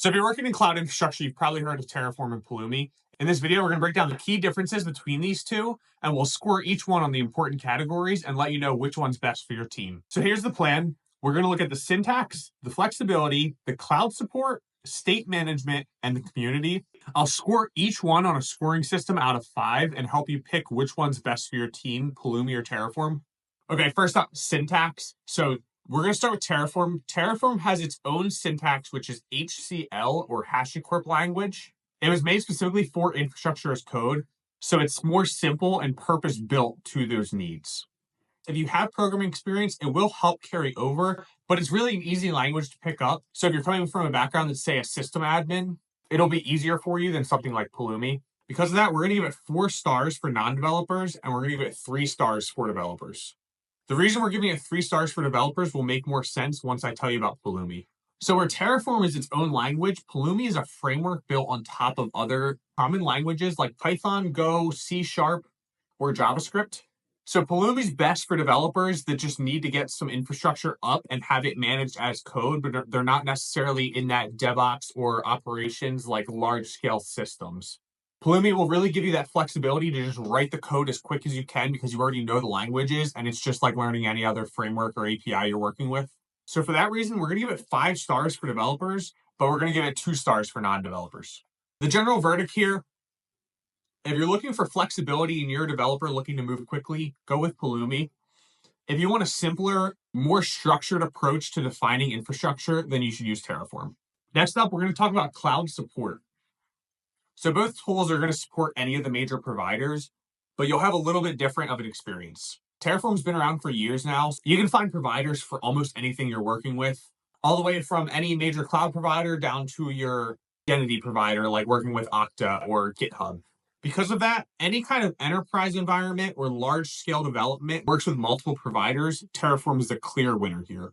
So if you're working in cloud infrastructure, you've probably heard of Terraform and Pulumi. In this video, we're going to break down the key differences between these two, and we'll score each one on the important categories and let you know which one's best for your team. So here's the plan. We're going to look at the syntax, the flexibility, the cloud support, state management, and the community. I'll score each one on a scoring system out of 5 and help you pick which one's best for your team, Pulumi or Terraform. Okay, first up, syntax. So we're going to start with Terraform. Terraform has its own syntax, which is HCL or HashiCorp language. It was made specifically for infrastructure as code, so it's more simple and purpose-built to those needs. If you have programming experience, it will help carry over, but it's really an easy language to pick up. So if you're coming from a background that's, say, a system admin, it'll be easier for you than something like Pulumi. Because of that, we're going to give it 4 stars for non-developers, and we're going to give it 3 stars for developers. The reason we're giving it 3 stars for developers will make more sense once I tell you about Pulumi. So where Terraform is its own language, Pulumi is a framework built on top of other common languages like Python, Go, C#, or JavaScript. So Pulumi's best for developers that just need to get some infrastructure up and have it managed as code, but they're not necessarily in that DevOps or operations like large-scale systems. Pulumi will really give you that flexibility to just write the code as quick as you can because you already know the languages, and it's just like learning any other framework or API you're working with. So for that reason, we're going to give it 5 stars for developers, but we're going to give it 2 stars for non-developers. The general verdict here, if you're looking for flexibility and you're a developer looking to move quickly, go with Pulumi. If you want a simpler, more structured approach to defining infrastructure, then you should use Terraform. Next up, we're going to talk about cloud support. So both tools are going to support any of the major providers, but you'll have a little bit different of an experience. Terraform's been around for years now. You can find providers for almost anything you're working with, all the way from any major cloud provider down to your identity provider, like working with Okta or GitHub. Because of that, any kind of enterprise environment or large-scale development works with multiple providers. Terraform is the clear winner here.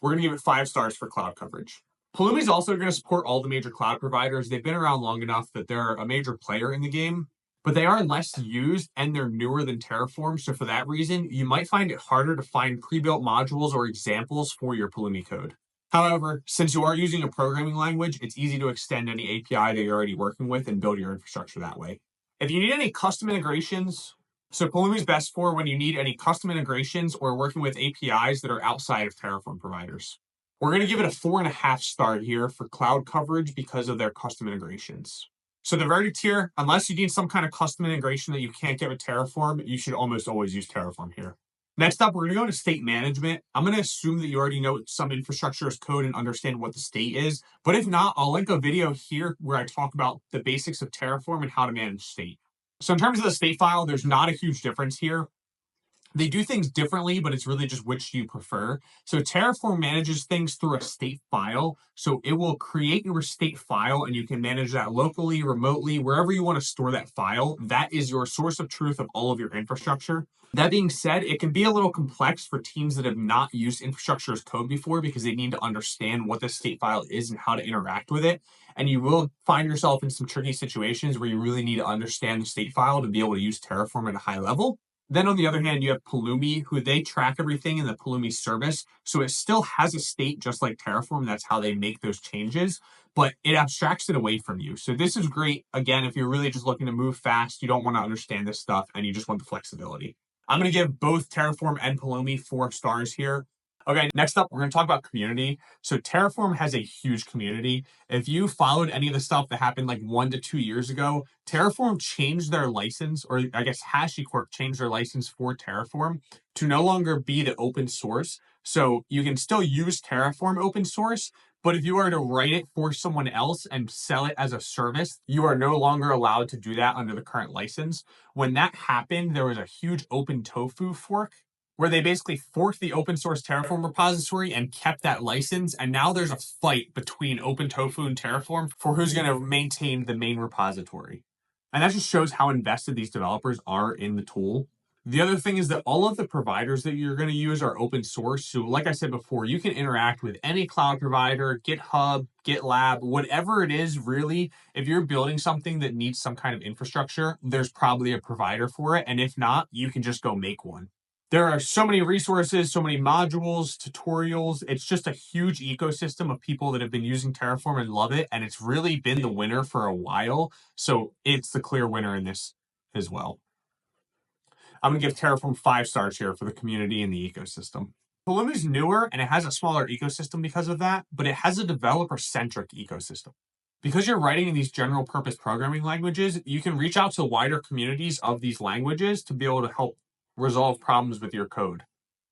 We're going to give it 5 stars for cloud coverage. Pulumi is also going to support all the major cloud providers. They've been around long enough that they're a major player in the game, but they are less used and they're newer than Terraform. So for that reason, you might find it harder to find pre-built modules or examples for your Pulumi code. However, since you are using a programming language, it's easy to extend any API that you're already working with and build your infrastructure that way. If you need any custom integrations, so Pulumi is best for when you need any custom integrations or working with APIs that are outside of Terraform providers. We're going to give it a 4.5 star here for cloud coverage because of their custom integrations. So the verdict here, unless you need some kind of custom integration that you can't get with Terraform, you should almost always use Terraform here. Next up, we're going to go into state management. I'm going to assume that you already know some infrastructure as code and understand what the state is. But if not, I'll link a video here where I talk about the basics of Terraform and how to manage state. So in terms of the state file, there's not a huge difference here. They do things differently, but it's really just which you prefer. So Terraform manages things through a state file. So it will create your state file and you can manage that locally, remotely, wherever you want to store that file. That is your source of truth of all of your infrastructure. That being said, it can be a little complex for teams that have not used infrastructure as code before because they need to understand what the state file is and how to interact with it. And you will find yourself in some tricky situations where you really need to understand the state file to be able to use Terraform at a high level. Then on the other hand, you have Pulumi, who they track everything in the Pulumi service. So it still has a state just like Terraform. That's how they make those changes, but it abstracts it away from you. So this is great, again, if you're really just looking to move fast, you don't want to understand this stuff, and you just want the flexibility. I'm going to give both Terraform and Pulumi 4 stars here. Okay, next up, we're going to talk about community. So Terraform has a huge community. If you followed any of the stuff that happened like 1 to 2 years ago, Terraform changed their license, or I guess HashiCorp changed their license for Terraform to no longer be the open source. So you can still use Terraform open source, but if you are to write it for someone else and sell it as a service, you are no longer allowed to do that under the current license. When that happened, there was a huge OpenTofu fork where they basically forked the open source Terraform repository and kept that license. And now there's a fight between OpenTofu and Terraform for who's going to maintain the main repository. And that just shows how invested these developers are in the tool. The other thing is that all of the providers that you're going to use are open source. So like I said before, you can interact with any cloud provider, GitHub, GitLab, whatever it is, really. If you're building something that needs some kind of infrastructure, there's probably a provider for it. And if not, you can just go make one. There are so many resources, so many modules, tutorials. It's just a huge ecosystem of people that have been using Terraform and love it. And it's really been the winner for a while. So it's the clear winner in this as well. I'm going to give Terraform 5 stars here for the community and the ecosystem. Pulumi's newer and it has a smaller ecosystem because of that, but it has a developer-centric ecosystem. Because you're writing in these general purpose programming languages, you can reach out to wider communities of these languages to be able to help resolve problems with your code.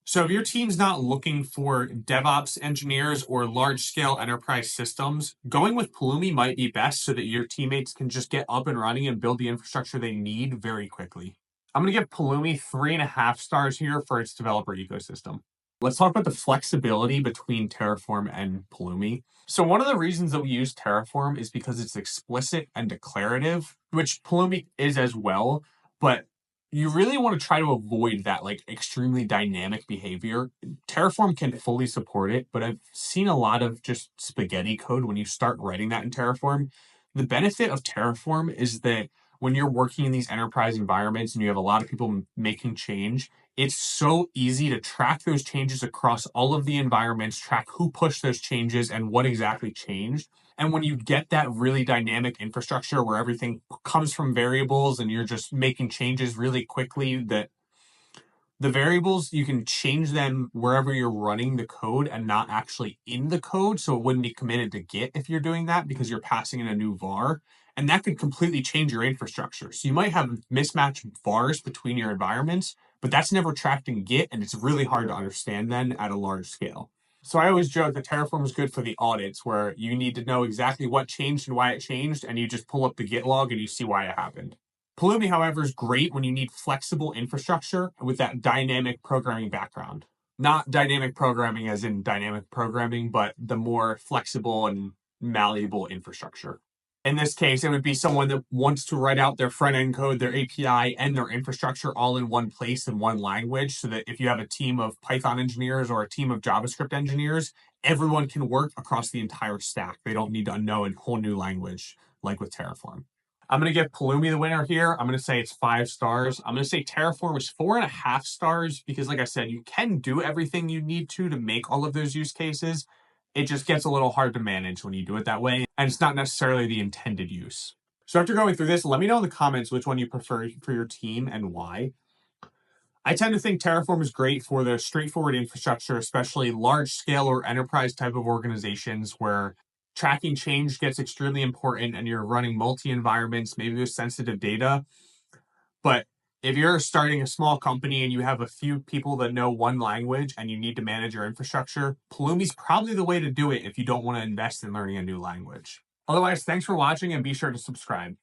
So if your team's not looking for DevOps engineers or large-scale enterprise systems, going with Pulumi might be best so that your teammates can just get up and running and build the infrastructure they need very quickly. I'm going to give Pulumi 3.5 stars here for its developer ecosystem. Let's talk about the flexibility between Terraform and Pulumi. So one of the reasons that we use Terraform is because it's explicit and declarative, which Pulumi is as well, but you really want to try to avoid that like extremely dynamic behavior. Terraform can fully support it, but I've seen a lot of just spaghetti code when you start writing that in Terraform. The benefit of Terraform is that when you're working in these enterprise environments and you have a lot of people making change, it's so easy to track those changes across all of the environments, track who pushed those changes and what exactly changed. And when you get that really dynamic infrastructure where everything comes from variables and you're just making changes really quickly, that the variables, you can change them wherever you're running the code and not actually in the code. So it wouldn't be committed to Git if you're doing that because you're passing in a new var. And that could completely change your infrastructure. So you might have mismatched vars between your environments, but that's never tracked in Git. And it's really hard to understand then at a large scale. So I always joke that Terraform is good for the audits where you need to know exactly what changed and why it changed. And you just pull up the Git log and you see why it happened. Pulumi, however, is great when you need flexible infrastructure with that dynamic programming background. Not dynamic programming as in dynamic programming, but the more flexible and malleable infrastructure. In this case, it would be someone that wants to write out their front-end code, their API, and their infrastructure all in one place in one language so that if you have a team of Python engineers or a team of JavaScript engineers, everyone can work across the entire stack. They don't need to know a whole new language like with Terraform. I'm going to give Pulumi the winner here. I'm going to say it's 5 stars. I'm going to say Terraform is 4.5 stars because, like I said, you can do everything you need to make all of those use cases. It just gets a little hard to manage when you do it that way, and it's not necessarily the intended use. So after going through this, let me know in the comments which one you prefer for your team and why. I tend to think Terraform is great for the straightforward infrastructure, especially large scale or enterprise type of organizations where tracking change gets extremely important and you're running multi-environments, maybe with sensitive data. But if you're starting a small company and you have a few people that know one language and you need to manage your infrastructure, Pulumi's probably the way to do it if you don't want to invest in learning a new language. Otherwise, thanks for watching and be sure to subscribe.